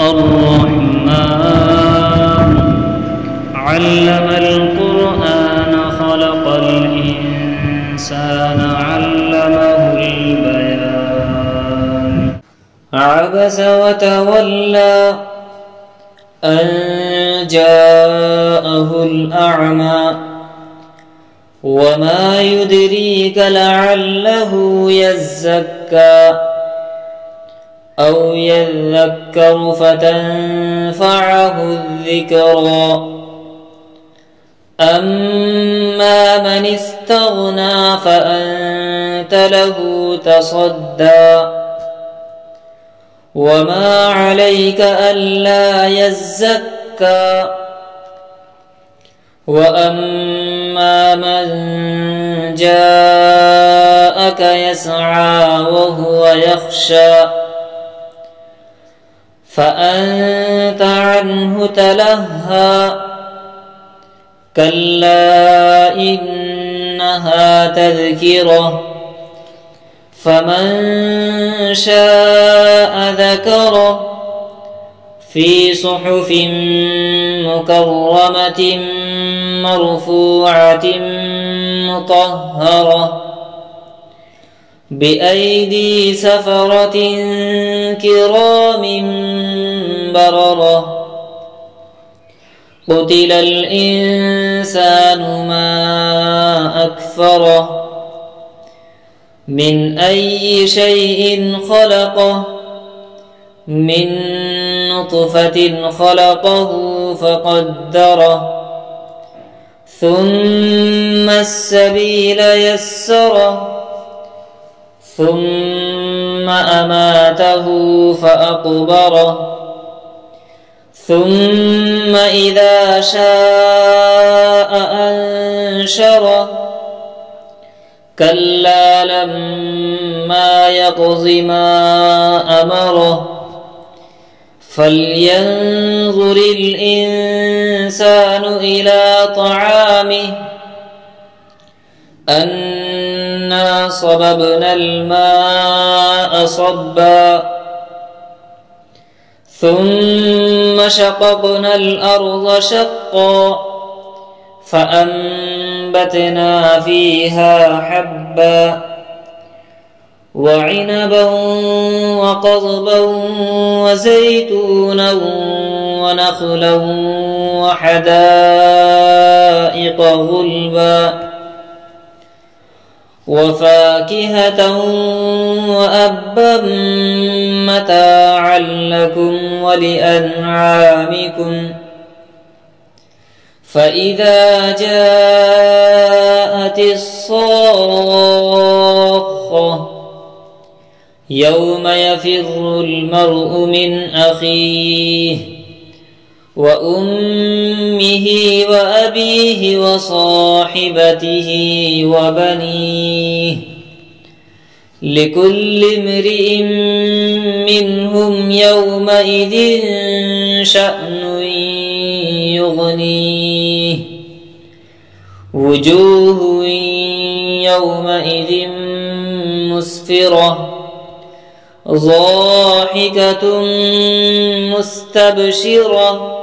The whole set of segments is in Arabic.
الرحمن علم القرآن خلق الإنسان علمه البيان عبس وتولى أن جاءه الأعمى وما يدريك لعله يزكى أو يذكر فتنفعه الذكرى أما من استغنى فأنت له تصدى وما عليك ألا يزكى وأما من جاءك يسعى وهو يخشى فأنت عنه تلهى كلا إنها تذكرة فمن شاء ذكره في صحف مكرمة مرفوعة مطهرة بأيدي سفرة كرام بررة قتل الإنسان ما أكفره من أي شيء خلقه من نطفة خلقه فقدره ثم السبيل يسره ثم أماته فأقبره ثم إذا شاء أنشره كلا لما يقض ما أمره فلينظر الإنسان إلى طعامه أنا صببنا الماء صبا ثم شققنا الأرض شقا فأنبتنا فيها حبا وعنبا وقضبا وزيتونا ونخلا وحدائق غلبا وفاكهة وأبا متاعا لكم ولأنعامكم فإذا جاءت الصاخة يوم يفر المرء من أخيه وأمه وأبيه وصاحبته وبنيه لكل امرئ منهم يومئذ شأن يغنيه وجوه يومئذ مسفرة ضاحكة مستبشرة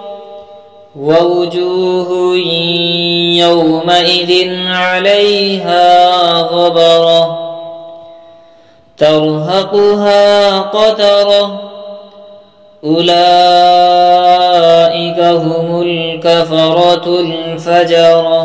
ووجوه يومئذ عليها غبرة ترهقها قترة أولئك هم الكفرة الفجرة.